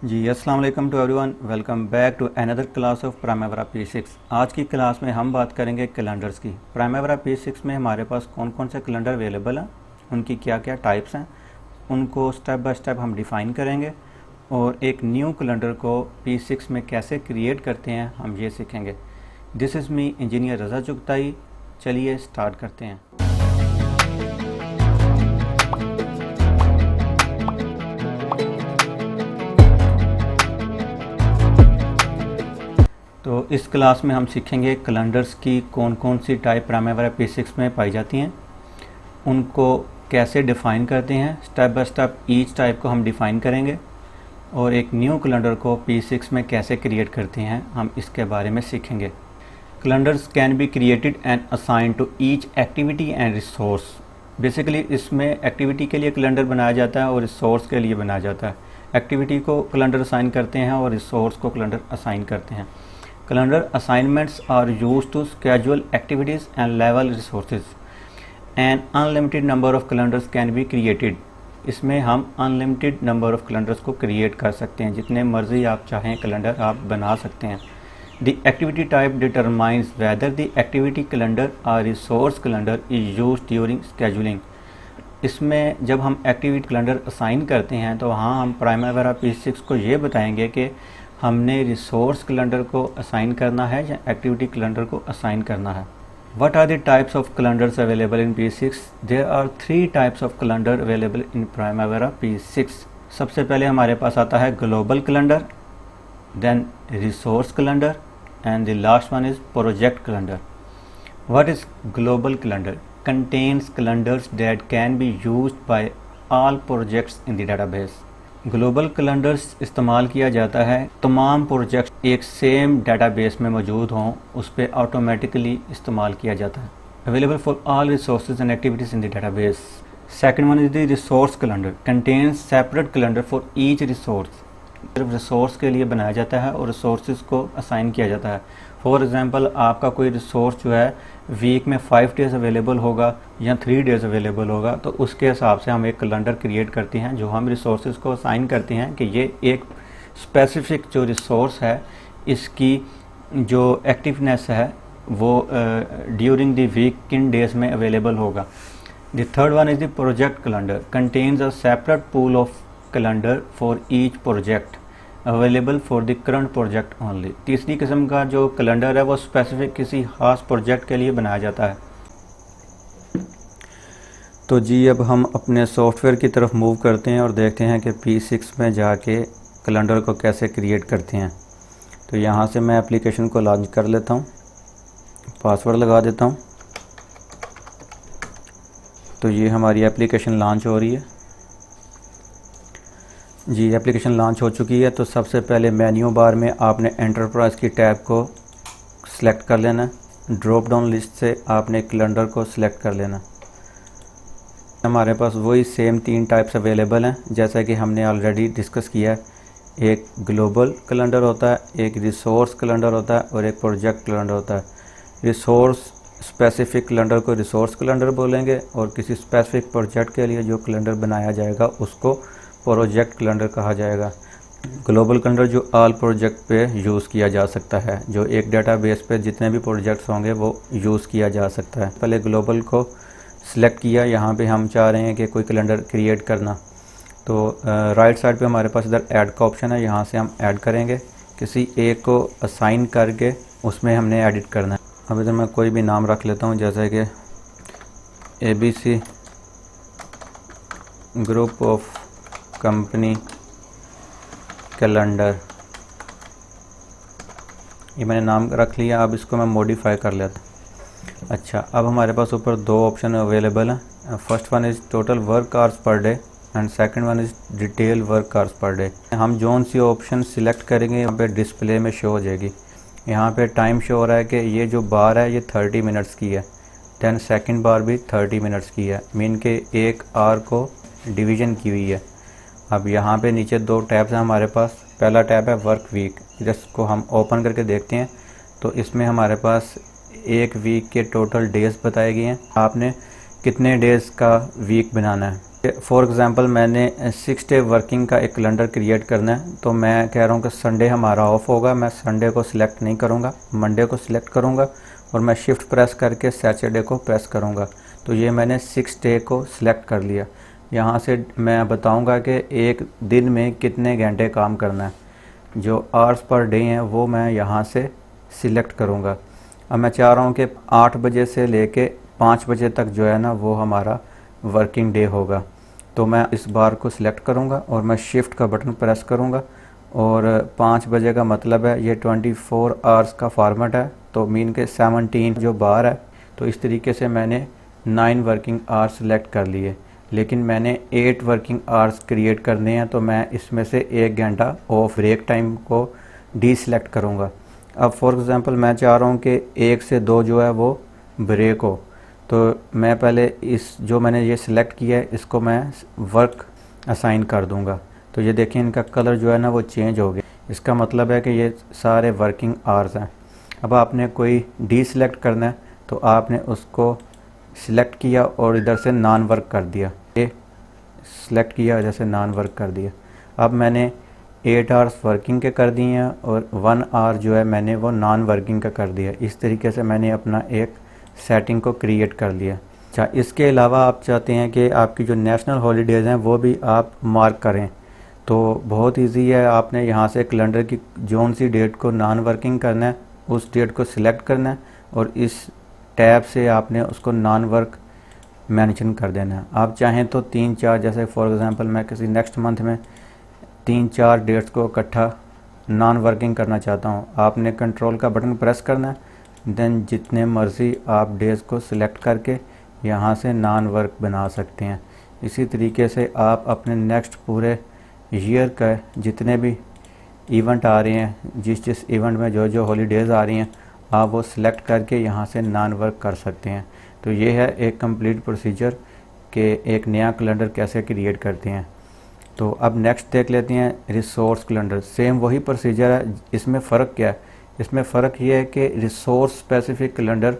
जी अस्सलाम वालेकुम to everyone, welcome back to another class of Primera P6। आज की क्लास में हम बात करेंगे कैलेंडर्स की। प्राइमेरा P6 में हमारे पास कौन कौन से कैलेंडर अवेलेबल हैं, उनकी क्या क्या टाइप्स हैं, उनको स्टेप बाय स्टेप हम डिफ़ाइन करेंगे और एक न्यू कैलेंडर को P6 में कैसे क्रिएट करते हैं हम ये सीखेंगे। दिस इज़ मी इंजीनियर रज़ा चुगताई। चलिए स्टार्ट करते हैं। तो इस क्लास में हम सीखेंगे कैलेंडर्स की कौन कौन सी टाइप प्राइमेरा P6 में पाई जाती हैं, उनको कैसे डिफ़ाइन करते हैं। Step by step each type को हम डिफ़ाइन करेंगे और एक न्यू कैलेंडर को P6 में कैसे क्रिएट करते हैं हम इसके बारे में सीखेंगे। Calendars can be created and assign to each activity and resource. Basically इसमें एक्टिविटी के लिए कैलेंडर बनाया जाता है और रिसोर्स के लिए बनाया जाता है। एक्टिविटी को कैलेंडर असाइन करते हैं और रिसोर्स को कैलेंडर असाइन करते हैं। Calendar assignments are used to schedule activities and level resources. An unlimited number of calendars can be created. इसमें हम unlimited number of calendars को create कर सकते हैं, जितने मर्जी आप चाहें कैलेंडर आप बना सकते हैं। The activity type determines whether the activity calendar or resource calendar is used during scheduling. इसमें जब हम एक्टिविटी कैलेंडर असाइन करते हैं तो वहाँ हम प्राइमेरा P6 को ये बताएंगे कि हमने रिसोर्स कैलेंडर को असाइन करना है या एक्टिविटी कैलेंडर को असाइन करना है। What are the types of calendars available in P6? There are 3 types of calendar available in Primavera P6. सबसे पहले हमारे पास आता है global calendar, then resource calendar and the last one is project calendar. What is global calendar? Contains calendars that can be used by all projects in the database. Global calendars इस्तेमाल किया जाता है तमाम प्रोजेक्ट एक same database में मौजूद हों उस पर ऑटोमेटिकली इस्तेमाल किया जाता है। Available for all resources and activities in the database. Second one is the resource calendar, contains separate calendar for each resource. सिर्फ रिसोर्स के लिए बनाया जाता है और रिसोर्सेज को असाइन किया जाता है। फॉर एग्जांपल आपका कोई रिसोर्स जो है वीक में 5 डेज़ अवेलेबल होगा या 3 डेज़ अवेलेबल होगा, तो उसके हिसाब से हम एक कैलेंडर क्रिएट करते हैं जो हम रिसोर्सेज को असाइन करते हैं कि ये एक स्पेसिफिक जो रिसोर्स है इसकी जो एक्टिवनेस है वो ड्यूरिंग द वीक किन डेज़ में अवेलेबल होगा। The third one is the project calendar, contains a separate pool of calendar for each project available for the current project only. तीसरी किस्म का जो कैलेंडर है वो स्पेसिफिक किसी खास प्रोजेक्ट के लिए बनाया जाता है। तो जी अब हम अपने सॉफ्टवेयर की तरफ मूव करते हैं और देखते हैं कि P6 में जाके कैलेंडर को कैसे क्रिएट करते हैं। तो यहाँ से मैं एप्लीकेशन को लॉन्च कर लेता हूँ, पासवर्ड लगा देता हूँ। तो ये हमारी एप्लीकेशन लॉन्च हो रही है। जी एप्लीकेशन लॉन्च हो चुकी है। तो सबसे पहले मेन्यू बार में आपने एंटरप्राइज़ की टैब को सिलेक्ट कर लेना है। ड्रॉप डाउन लिस्ट से आपने कैलेंडर को सिलेक्ट कर लेना। हमारे पास वही सेम 3 टाइप्स अवेलेबल हैं जैसा कि हमने ऑलरेडी डिस्कस किया है। एक ग्लोबल कैलेंडर होता है, एक रिसोर्स कैलेंडर होता है और एक प्रोजेक्ट कैलेंडर होता है। रिसोर्स स्पेसिफिक कैलेंडर को रिसोर्स कैलेंडर बोलेंगे और किसी स्पेसिफिक प्रोजेक्ट के लिए जो कैलेंडर बनाया जाएगा उसको प्रोजेक्ट कैलेंडर कहा जाएगा। ग्लोबल कैलेंडर जो ऑल प्रोजेक्ट पे यूज़ किया जा सकता है, जो एक डेटाबेस पे जितने भी प्रोजेक्ट्स होंगे वो यूज़ किया जा सकता है। पहले ग्लोबल को सिलेक्ट किया, यहाँ पे हम चाह रहे हैं कि कोई कैलेंडर क्रिएट करना। तो राइट साइड पे हमारे पास इधर ऐड का ऑप्शन है, यहाँ से हम ऐड करेंगे। किसी एक को असाइन करके उसमें हमने एडिट करना है। अब इधर मैं कोई भी नाम रख लेता हूँ जैसे कि ABC group of company calendar, ये मैंने नाम रख लिया। अब इसको मैं मॉडिफाई कर लेता। अच्छा, अब हमारे पास ऊपर 2 ऑप्शन अवेलेबल हैं। First one is total work hours per day and second one is detail work hours per day. हम जोन सी ऑप्शन सिलेक्ट करेंगे यहाँ पे डिस्प्ले में शो हो जाएगी। यहाँ पे टाइम शो हो रहा है कि ये जो बार है ये 30 मिनट्स की है, दैन सेकंड बार भी 30 मिनट्स की है, मीन के 1 आवर को डिवीज़न की हुई है। अब यहाँ पे नीचे 2 टैब्स हैं हमारे पास। पहला टैब है वर्क वीक, जिसको हम ओपन करके देखते हैं तो इसमें हमारे पास एक वीक के टोटल डेज़ बताए गए हैं। आपने कितने डेज़ का वीक बनाना है। फॉर एग्ज़ाम्पल मैंने 6 डे वर्किंग का एक कैलेंडर क्रिएट करना है, तो मैं कह रहा हूँ कि संडे हमारा ऑफ होगा। मैं संडे को सिलेक्ट नहीं करूँगा, मंडे को सिलेक्ट करूँगा और मैं शिफ्ट प्रेस करके सैटरडे को प्रेस करूँगा। तो ये मैंने 6 डे को सिलेक्ट कर लिया। यहाँ से मैं बताऊँगा कि एक दिन में कितने घंटे काम करना है, जो आवर्स पर डे हैं वो मैं यहाँ से सिलेक्ट करूँगा। अब मैं चाह रहा हूँ कि 8 बजे से लेके 5 बजे तक जो है ना वो हमारा वर्किंग डे होगा। तो मैं इस बार को सिलेक्ट करूँगा और मैं शिफ्ट का बटन प्रेस करूँगा और 5 बजे का मतलब है ये 24 आवर्स का फॉर्मेट है, तो मीन के 17 जो बार है। तो इस तरीके से मैंने 9 वर्किंग आवर्स सेलेक्ट कर लिए, लेकिन मैंने 8 वर्किंग आवर्स क्रिएट करने हैं, तो मैं इसमें से 1 घंटा ऑफ ब्रेक टाइम को डीसेलेक्ट करूँगा। अब फॉर एग्ज़ाम्पल मैं चाह रहा हूँ कि 1 से 2 जो है वो ब्रेक हो, तो मैं पहले इस जो मैंने ये सिलेक्ट किया है इसको मैं वर्क असाइन कर दूंगा। तो ये देखिए इनका कलर जो है ना वो चेंज हो गया, इसका मतलब है कि ये सारे वर्किंग आवर्स हैं। अब आपने कोई डीसेलेक्ट करना है तो आपने उसको सिलेक्ट किया और इधर से नॉन वर्क कर दिया, ये सिलेक्ट किया इधर से नॉन वर्क कर दिया। अब मैंने 8 आवर्स वर्किंग के कर दिए हैं और 1 आवर जो है मैंने वो नॉन वर्किंग का कर दिया। इस तरीके से मैंने अपना एक सेटिंग को क्रिएट कर लिया। अच्छा, इसके अलावा आप चाहते हैं कि आपकी जो नेशनल हॉलीडेज़ हैं वो भी आप मार्क करें, तो बहुत इजी है। आपने यहाँ से कैलेंडर की जौन सी डेट को नॉन वर्किंग करना है उस डेट को सिलेक्ट करना है और इस टैब से आपने उसको नॉन वर्क मेंशन कर देना है। आप चाहें तो 3-4, जैसे फॉर एग्ज़ाम्पल मैं किसी नेक्स्ट मंथ में 3-4 डेट्स को इकट्ठा नॉन वर्किंग करना चाहता हूँ, आपने कंट्रोल का बटन प्रेस करना है, देन जितने मर्ज़ी आप डेज़ को सिलेक्ट करके यहाँ से नॉन वर्क बना सकते हैं। इसी तरीके से आप अपने नेक्स्ट पूरे ईयर का जितने भी इवेंट आ रहे हैं, जिस इवेंट में जो जो हॉलीडेज़ आ रही हैं, आप वो सिलेक्ट करके यहाँ से नॉन वर्क कर सकते हैं। तो ये है एक कंप्लीट प्रोसीजर कि एक नया कैलेंडर कैसे क्रिएट करते हैं। तो अब नेक्स्ट देख लेते हैं रिसोर्स कैलेंडर। सेम वही प्रोसीजर है, इसमें फ़र्क क्या है? इसमें फ़र्क ये है कि रिसोर्स स्पेसिफिक कैलेंडर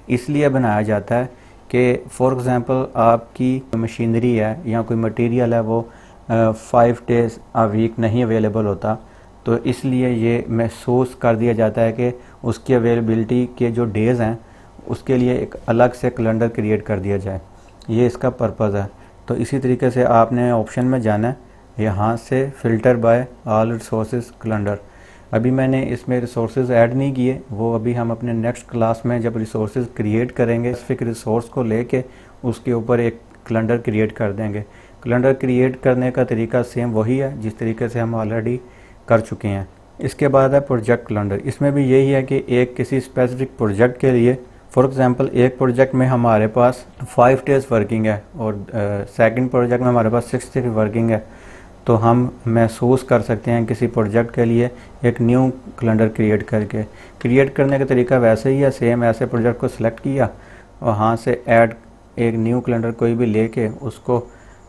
इसलिए बनाया जाता है कि फॉर एग्ज़ाम्पल आपकी मशीनरी है या कोई मटेरियल है वो 5 डेज़ अ वीक नहीं अवेलेबल होता, तो इसलिए ये महसूस कर दिया जाता है कि उसकी अवेलेबिलिटी के जो डेज़ हैं उसके लिए एक अलग से कैलेंडर क्रिएट कर दिया जाए, ये इसका पर्पज़ है। तो इसी तरीके से आपने ऑप्शन में जाना है, यहाँ से filter by all resources calendar. अभी मैंने इसमें रिसोर्सेज ऐड नहीं किए, वो अभी हम अपने नेक्स्ट क्लास में जब रिसोर्सेज क्रिएट करेंगे स्पेसिफिक रिसोर्स को लेके उसके ऊपर एक कैलेंडर क्रिएट कर देंगे। कैलेंडर क्रिएट करने का तरीका सेम वही है जिस तरीके से हम ऑलरेडी कर चुके हैं। इसके बाद है प्रोजेक्ट कैलेंडर। इसमें भी यही है कि एक किसी स्पेसिफिक प्रोजेक्ट के लिए, फॉर एग्ज़ाम्पल एक प्रोजेक्ट में हमारे पास 5 डेज़ वर्किंग है और सेकंड प्रोजेक्ट में हमारे पास 6 डेज़ वर्किंग है, तो हम महसूस कर सकते हैं किसी प्रोजेक्ट के लिए एक न्यू कैलेंडर क्रिएट करने का तरीका वैसे ही है। सेम ऐसे प्रोजेक्ट को सिलेक्ट किया, वहाँ से ऐड एक न्यू कैलेंडर कोई भी लेके उसको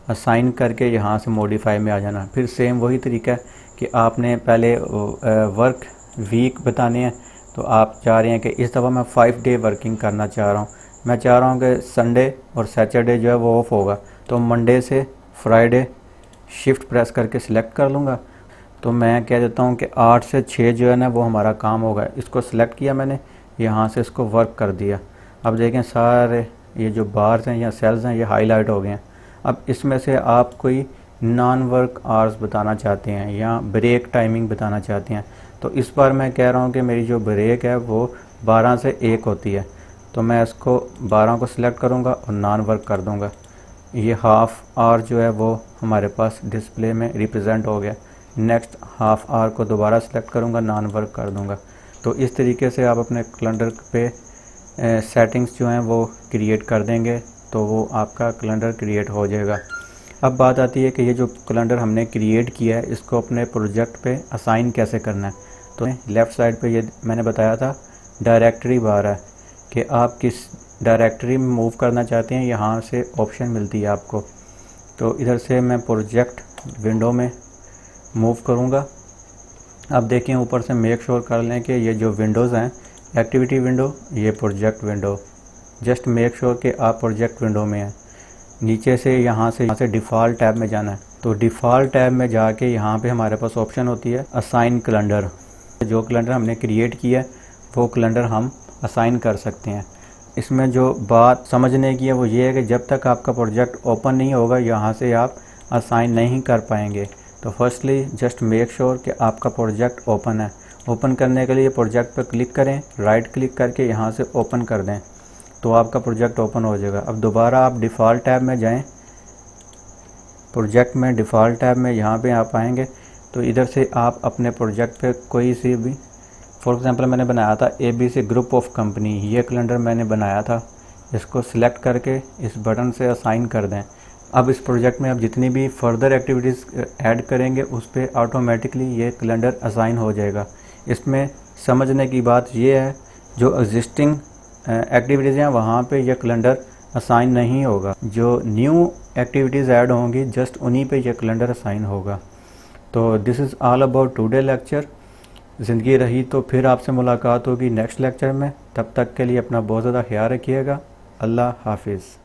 असाइन करके यहाँ से मॉडिफाई में आ जाना। फिर सेम वही तरीका है कि आपने पहले वर्क वीक बताने हैं, तो आप चाह रहे हैं कि इस दफ़ा मैं 5 डे वर्किंग करना चाह रहा हूँ, मैं चाह रहा हूँ कि संडे और सैटरडे जो है वो ऑफ होगा, तो मंडे से फ्राइडे शिफ्ट प्रेस करके सिलेक्ट कर लूँगा। तो मैं कह देता हूँ कि 8 से 6 जो है ना वो हमारा काम होगा। इसको सिलेक्ट किया मैंने, यहाँ से इसको वर्क कर दिया। अब देखें सारे ये जो बार्स हैं या सेल्स हैं ये हाईलाइट हो गए हैं। अब इसमें से आप कोई नॉन वर्क आवर्स बताना चाहते हैं या ब्रेक टाइमिंग बताना चाहते हैं, तो इस बार मैं कह रहा हूँ कि मेरी जो ब्रेक है वो 12 से 1 होती है, तो मैं इसको 12 को सिलेक्ट करूँगा और नॉन वर्क कर दूँगा। ये हाफ आवर जो है वो हमारे पास डिस्प्ले में रिप्रेजेंट हो गया। नेक्स्ट हाफ आवर को दोबारा सिलेक्ट करूँगा, नॉन वर्क कर दूँगा। तो इस तरीके से आप अपने कैलेंडर पे सेटिंग्स जो हैं वो क्रिएट कर देंगे, तो वो आपका कैलेंडर क्रिएट हो जाएगा। अब बात आती है कि ये जो कैलेंडर हमने क्रिएट किया है इसको अपने प्रोजेक्ट पे असाइन कैसे करना है। तो लेफ़्ट साइड पे ये मैंने बताया था डायरेक्टरी बार है कि आप किस डायरेक्टरी में मूव करना चाहते हैं, यहाँ से ऑप्शन मिलती है आपको। तो इधर से मैं प्रोजेक्ट विंडो में मूव करूँगा। अब देखें ऊपर से मेक श्योर कर लें कि ये जो विंडोज़ हैं, एक्टिविटी विंडो, ये project window, just make sure कि आप प्रोजेक्ट विंडो में हैं। नीचे से यहाँ से डिफ़ॉल्ट टैब में जाना है। तो डिफ़ॉल्ट टैब में जाके यहाँ पे हमारे पास ऑप्शन होती है असाइन कैलेंडर। जो कैलेंडर हमने क्रिएट किया है वो कैलेंडर हम असाइन कर सकते हैं। इसमें जो बात समझने की है वो ये है कि जब तक आपका प्रोजेक्ट ओपन नहीं होगा यहाँ से आप असाइन नहीं कर पाएंगे। तो फर्स्टली जस्ट मेक श्योर कि आपका प्रोजेक्ट ओपन है। ओपन करने के लिए प्रोजेक्ट पर क्लिक करें, राइट क्लिक करके यहाँ से ओपन कर दें तो आपका प्रोजेक्ट ओपन हो जाएगा। अब दोबारा आप डिफ़ॉल्ट टैब में जाएं, प्रोजेक्ट में डिफ़ॉल्ट टैब में यहाँ पे आप आएंगे तो इधर से आप अपने प्रोजेक्ट पे कोई सी भी, फॉर एग्ज़ाम्पल मैंने बनाया था ABC ग्रुप ऑफ कंपनी, ये कैलेंडर मैंने बनाया था। इसको सिलेक्ट करके इस बटन से असाइन कर दें। अब इस प्रोजेक्ट में आप जितनी भी फर्दर एक्टिविटीज़ ऐड करेंगे उस पर ऑटोमेटिकली ये कैलेंडर असाइन हो जाएगा। इसमें समझने की बात ये है जो एग्जिस्टिंग एक्टिविटीज़ हैं वहाँ पे ये कैलेंडर असाइन नहीं होगा। जो न्यू एक्टिविटीज़ ऐड होंगी जस्ट उन्हीं पे ये कैलेंडर असाइन होगा। तो this is all about today lecture. ज़िंदगी रही तो फिर आपसे मुलाकात होगी नेक्स्ट लेक्चर में। तब तक के लिए अपना बहुत ज़्यादा ख्याल रखिएगा। अल्लाह हाफिज़।